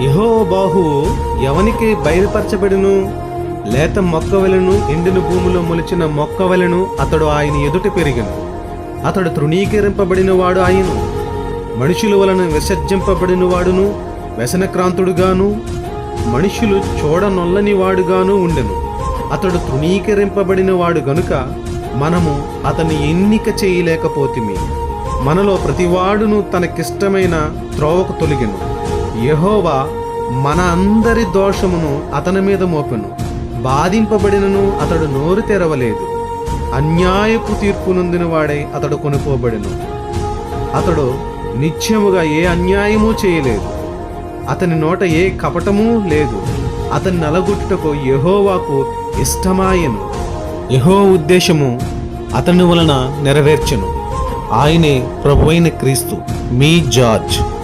యెహోవా బాహువు ఎవనికి బయలుపరచబడును? లేత మొక్క వలెను ఎండిన భూమిలో మొలిచిన మొక్క వలెను అతడు ఆయన ఎదుట పెరిగెను. అతడు తృణీకరింపబడిన వాడు ఆయను, మనుషుల వలన విసర్జింపబడిన వాడును, వ్యసనక్రాంతుడుగాను, మనుషులు చూడనొల్లని వాడుగాను ఉండెను. అతడు తృణీకరింపబడిన వాడు గనుక మనము అతన్ని ఎన్నిక చేయలేకపోతిమి. మనలో ప్రతివాడును తనకిష్టమైన త్రోవకు తొలగెను. యెహోవా మన అందరి దోషమును అతని మీద మోపెను. బాధింపబడినను అతడు నోరు తెరవలేదు. అన్యాయపు తీర్పు నొందిన వాడై అతడు కొనుక్కోబడెను. అతడు నిత్యముగా ఏ అన్యాయము చేయలేదు. అతని నోట ఏ కపటము లేదు. అతని నలగొట్టుటకు యెహోవాకు ఇష్టమాయెను. యెహోవా ఉద్దేశము అతని వలన నెరవేర్చెను. ఆయనే ప్రభువైన క్రీస్తు. మీ జార్జ్.